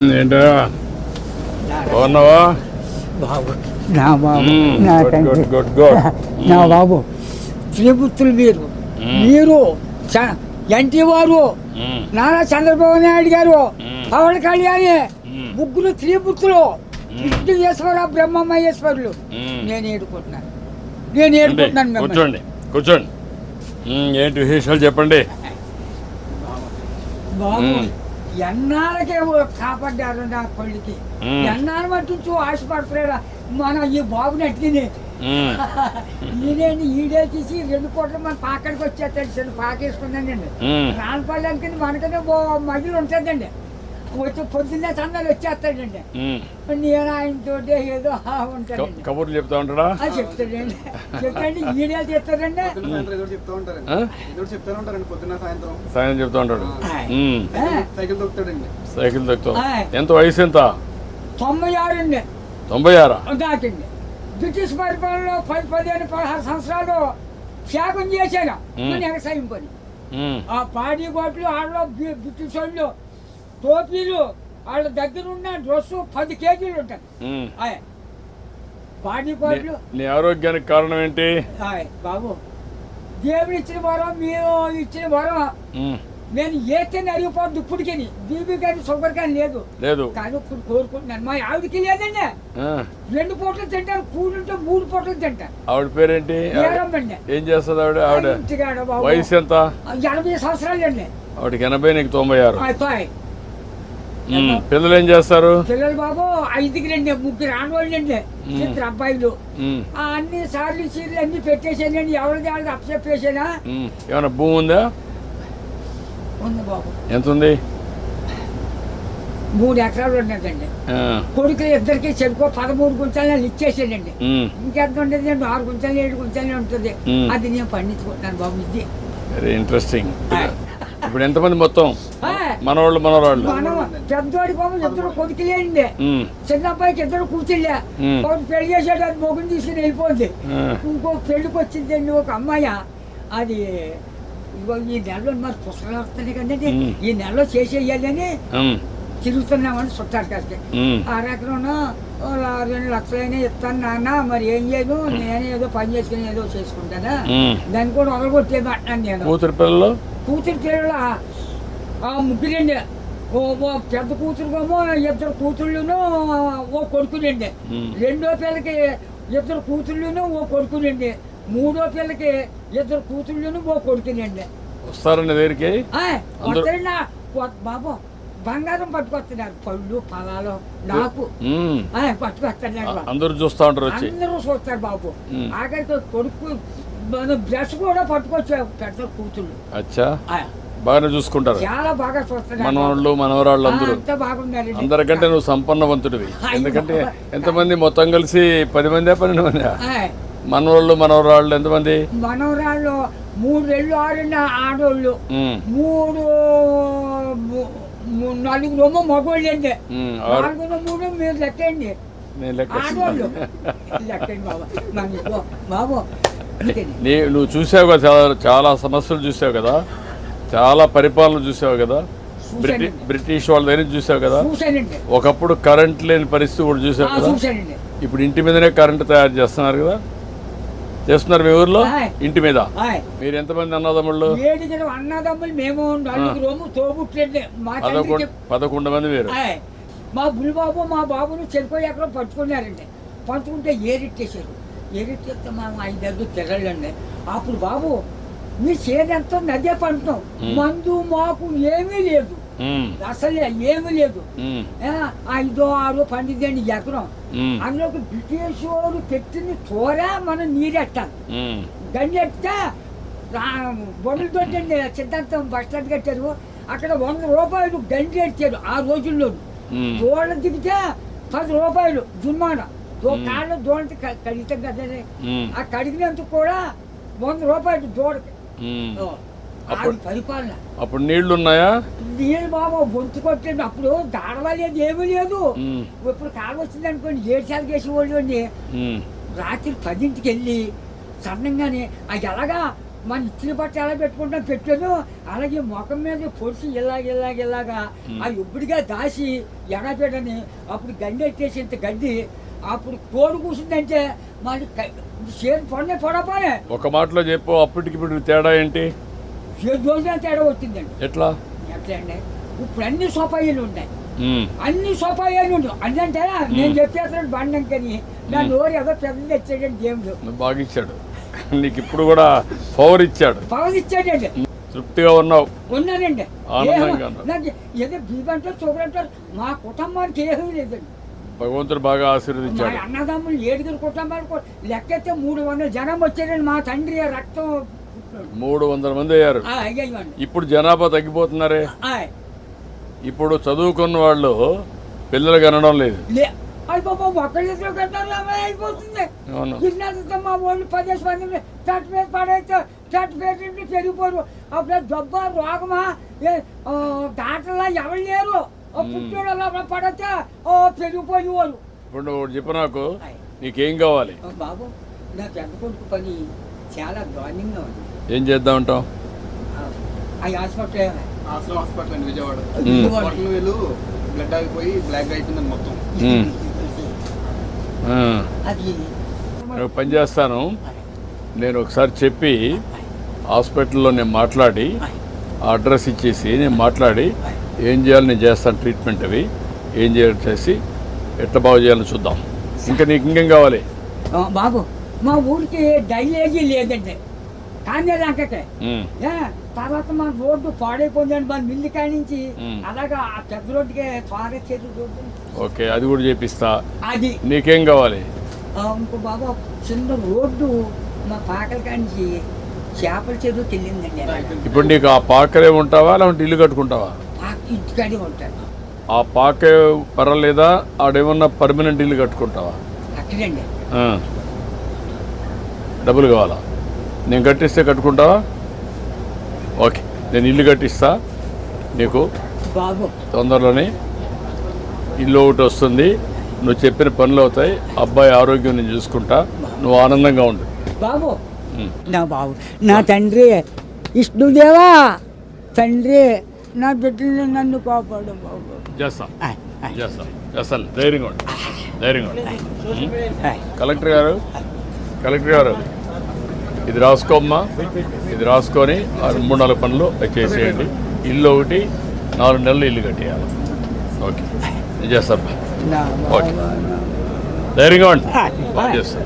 ఏంటో బాగున్నావా బాబు నా బాబు నా గుడ్ తండ్రి గుడ్ గుడ్ గుడ్ నా బాబు శ్రీపుత్రులు మీరు ఎన్టీ వారు నారా చంద్రబాబు నాయుడు గారు పవన్ కళ్యాణ్ ముగ్గురు శ్రీపుత్రులు విష్ణుయేశ్వర బ్రహ్మమహేశ్వరులు నేను ఏడుకుంటున్నాను మిమ్మల్ని. కూర్చోండి కూర్చోండి ఏంటి విశేషాలు చెప్పండి బాబు ఎన్నాళ్ళకే కాపాడ్డారు నా కొడుకి ఎన్నాళ్ళు మట్టు ఆశపడతారా మన ఈ బాబుని అట్టిని ఈడే తీసి 2 కోట్లు మన పాకడికి వచ్చేస్తాడు చిన్న పాకేసుకున్నానండి రానపల్లానికి మనకనే మహిళ ఉంటుందండి వచ్చి పొద్దున్నే సందాలు వచ్చేస్తాడండి నేను ఆయనతో ఏదో ఉంటానండి కబుర్లు చెప్తా ఉంటాడా చెప్తాడండి చెప్తాండి ఈడేలు చెప్తాడండి సాయం చెప్తా ఉంటాడు సైకిల్ తొక్కుతాం ఎంత వయసు ఎంత 96 అండి 96 దాటింది బ్రిటిష్ పరిపాలనలో 15-16 సంవత్సరాలు త్యాగం చేశాను వ్యవసాయం పని ఆ పాడి గోట్లు వాళ్ళ బ్రిటిష్ వాళ్ళు టోపీలు వాళ్ళ దగ్గర ఉన్న డ్రెస్సు 10 కేజీలు ఉంటాయి పాడి గోట్లు. నీ ఆరోగ్యానికి కారణం ఏంటి బాబు దేవుడు ఇచ్చిన వరం మీరు ఇచ్చిన వరం నేను ఏతేనే అరిగిపోద్దు ఇప్పటికి బీబీ కానీ షుగర్ కానీ లేదు కానీ ఇప్పుడు కోరుకుంటున్నాను మా ఆవిడకి లేదండి 2 పూటలు తింటాను కూడుంటే 3 పూటలు తింటాను. ఆవిడ పేరేంటి ఏం చేస్తుంది ఆవిడ వయసు ఎంత 80 సంవత్సరాలు అండి ఆవిడకి 80 నీకు 96 పిల్లలు ఏం చేస్తారు పిల్లలు బాబు 5కి 3 ఆడవాళ్ళు అండి 2 అబ్బాయిలు అన్ని సార్లు సీర్లు అన్ని పెట్టేసానండి ఎవరిది వాళ్ళది అప్పచెప్పేసానా ఏమైనా భూమి ఉందా ఉంది బాబు ఎంత ఉంది 3 ఎకరాలు ఉన్నదండి కొడుకులు ఇద్దరికి చెరుకో 13 గుంటలు ఇచ్చేసానండి ఇంకెంత ఉండేది 6 గుంటలు 7 గుంటలే ఉంటుంది అది నేను పండించుకుంటున్నాను బాబు ఇది వెరీ ఇంట్రెస్టింగ్ ఇప్పుడు ఎంతమంది మొత్తం మనవాళ్ళు మనవరాళ్ళు పెద్దోడి బాబు 2 కొడుకులేండి చిన్న అబ్బాయికి 2 కూతుళ్ళే పెళ్లి చేసాడు అది మొగుని తీసుకుని వెళ్ళిపోయింది ఇంకో పెళ్లికి వచ్చిందండి ఒక అమ్మాయి అది ఇదిగో ఈ నెలలో మరి పుస్తకాలు వస్తున్నాయి కదండి ఈ నెలలో చేసేయాలని తిరుగుతున్నామని చుట్టారు కాస్త 6 ఎకరం 2 లక్షలైనా ఇస్తాను నాన్న మరి ఏం చేయను నేను ఏదో పని చేసుకుని ఏదో చేసుకుంటానా దాన్ని కూడా వదలగొట్టేది అంటున్నాను నేను. కూతురు పిల్లలు ముగ్గురండి ఓ పెద్ద కూతురుకేమో 2 కూతుళ్ళును ఓ కొడుకులండి రెండో పిల్లకి 2 కూతుళ్ళును ఓ కొడుకులండి మూడో పిల్లకి 2 కూతుళ్ళును ఓ కొడుకునండి. వస్తారండి దగ్గరికి బాబు బంగారం పట్టుకొస్తున్నారు పళ్ళు ఫలాలు నాకు పట్టుకొస్తున్నారు అందరూ చూస్తా ఉంటారు అందరూ చూస్తారు బాబు ఆఖరికి కొడుకు బ్రష్ కూడా పట్టుకొచ్చారు పెద్ద కూతుళ్ళు బాగానే చూసుకుంటారు చాలా బాగా చూస్తారు మనవాళ్ళు మనవరాళ్ళు అందరూ బాగున్నారు అందరికంటే నువ్వు సంపన్నవంతుడివి ఎందుకంటే ఎంతమంది మొత్తం కలిసి 10 మంది 12 మంది మనవాళ్ళు మనవరాళ్ళు ఎంతమంది మనవరాళ్ళు 3 ఏళ్ళు 6 ఆడోళ్ళు 4 మగోళ్ళు అండి 4 3 మీరు లెక్కండి ఆడోళ్ళు లెక్కండి బాబా బాబు నువ్వు చూసావు కదా చాలా సమస్యలు చూసావు కదా చాలా పరిపాలన చూసావు కదా బ్రిటిష్ వాళ్ళ దగ్గర చూసావు కదా ఒకప్పుడు కరెంట్ లేని పరిస్థితి కూడా చూసావు కదా ఇప్పుడు ఇంటి మీదనే కరెంట్ తయారు చేస్తున్నారు కదా చేస్తున్నారు మీ ఊర్లో ఇంటి మీద మీరు ఎంతమంది అన్నదమ్ముళ్ళు 7 అన్నదమ్ములు మేము 4 తోబుట్లండి 11 మంది మీరు మా బుల్బాబు మా బాబును చెరుకోయి ఎక్కడో పట్టుకున్నారండి పట్టుకుంటే ఏరిట్టేశారు ఏరిట్టేస్తే మా 5 పిల్లలండి అప్పుడు బాబు మీ చేదంతా నదే పంటున్నాం మందు మాకు ఏమీ లేదు అసలు ఏమీ లేదు 5 6 పండిద్దండి ఎకరం అందులోకి బ్రిటిష్ వాడు పెట్టింది తోరా మనం నీరెట్టాలి గండి ఎట్టితే బొమ్మలు తోటండి సిద్ధాంతం బస్ స్టాండ్ కట్టారు అక్కడ 100 రూపాయలు గండి ఎట్టారు ఆ రోజుల్లో దోళ్ళ దిగితే 10 రూపాయలు జుర్మానా కాళ్ళ దోళ్ళకి కడిగితే కదండి ఆ కడిగినందుకు కూడా 100 రూపాయలు దోడకి పరిపాలన. అప్పుడు నీళ్లు ఉన్నాయా నీళ్ళు బాబు గొంతు కొట్టండి అప్పుడు దాడవలేదు ఏమీ లేదు ఇప్పుడు కాలు వచ్చింది అనుకోండి 7 సార్లు వేసేవాళ్ళు అండి రాత్రి 10ంటికి వెళ్ళి సన్నంగానే అది ఎలాగా మన ఇచ్చిన బట్ట ఎలా పెట్టుకుంటాం పెట్టాను, అలాగే ముఖం మీద పొడిచి ఇలాగా ఆ ఇప్పుడుగా దాసి ఎడపెట్టని అప్పుడు గడ్డి ఎట్టేసి ఇంత గడ్డి అప్పుడు కోడి కూర్చుందంటే మరి చేతి పడినే పడపోనే. ఒక మాటలో చెప్పు, అప్పటికి ఇప్పుడు తేడా ఏంటి? రోజున తేడా వచ్చిందండి. ఎట్లా అండి ఇప్పుడు అన్ని సోపాయిలు ఉన్నాయి, అన్ని సోపాయిలు ఉంటాయి. అన్నంటే నేను చెప్పేస్తాను బండం కానీ నా నోరు ఏదో పెద్ద తెచ్చాడండి దేవుడు. బాగా ఇచ్చాడు నీకు, ఇప్పుడు కూడా పవర్ ఇచ్చాడు. పవర్ ఇచ్చాడండి. తృప్తిగా ఉన్నావు? ఉన్నానండి. ఆనందంగా నాకు ఏదో బీబంటారు చూడంటారు, మా కుటుంబానికి ఏమీ లేదండి. భగవంతుడు బాగా ఆశీర్వదించాడు. మా అన్నదమ్ములు 7 కుటుంబాలకు లెక్కైతే 300 జనం వచ్చారండి. మా తండ్రి రక్తం 300 మంది అయ్యారు. ఇప్పుడు జనాభా తగ్గిపోతున్నారే. ఇప్పుడు చదువుకున్న వాళ్ళు పిల్లలు కనడం లేదు. అయిపోతుంది. మా వాళ్ళు 10 మంది చట్టు మీద పడేస్తే చట్టు పెట్టి పెరిగిపోరు. అప్పుడు జబ్బా రోగమా డాక్టర్లా ఎవరు లేరు. పుట్టిన పడితే పెరిగిపోయేవారు. ఇప్పుడు నువ్వు చెప్పు నాకు, నీకేం కావాలి? బాబు నా పెద్ద కొడుకు పని చాలా దారుణంగా ఉంది. ఏం చేద్దాం అంటావు? హాస్పిటల్ అండి విజయవాడ. బ్లడ్ ఆగిపోయి బ్లాక్ అయిపోయిందని మొత్తం. నేను పని చేస్తాను, నేను ఒకసారి చెప్పి హాస్పిటల్లో నేను మాట్లాడి అడ్రస్ ఇచ్చేసి నేను మాట్లాడి ఏం చేయాలి నేను చేస్తాను. ట్రీట్మెంట్ అవి ఏం చేయాలి చేసి ఎట్లా బాగు చేయాలని చూద్దాం. ఇంకా నీకు ఇంకేం కావాలి? బాబు మా ఊరికి డైలేజీ లేదండి, కానీ దాకే తర్వాత మన రోడ్డు పాడైపోయిందండి. మన మిల్లి కాడి నుంచి అలాగా ఆ పెద్ద రోడ్డుకి త్వరగా చేతి రోడ్డు. ఓకే, అది కూడా చేపిస్తా. అది నీకేం కావాలి? ఇంకో బాబు చిన్న రోడ్డు మా పాకల కాడి నుంచి చేపల చెరువుకి వెళ్ళిందండి. ఇప్పుడు నీకు ఆ పాకలే ఉంటావా లేకుంటే ఇల్లు కట్టుకుంటావా? ఇంటికాడే ఉంటాను. ఆ పాకే పర్వాలేదా? ఆడేమన్నా పర్మనెంట్ ఇల్లు కట్టుకుంటావా? అక్కడండి. డబ్బులు కావాలా? నేను కట్టిస్తే కట్టుకుంటావా? ఓకే, నేను ఇల్లు కట్టిస్తా నీకు. బాబు తొందరలోనే ఇల్లు ఒకటి వస్తుంది, నువ్వు చెప్పిన పనులు అవుతాయి, అబ్బాయి ఆరోగ్యం నేను చూసుకుంటా, నువ్వు ఆనందంగా ఉండు. బాబు నా బాబు నా తండ్రి విష్ణుదేవా, తండ్రి నా బిడ్డల్ని నన్ను కాపాడు బాబు. చేస్తాను, ధైర్యంగా ఉండు, ధైర్యంగా ఉండు. కలెక్టర్ గారు ఇది రాసుకోమ్మా, ఇది రాసుకొని 3-4 పనులు చేసేయండి. ఇల్లు ఒకటి 4 నెలలు ఇల్లు కట్టేయాలి. ఓకే, నేను చేస్తాను. ఓకే, ధైర్యంగా ఉండి బాగా చేస్తాను.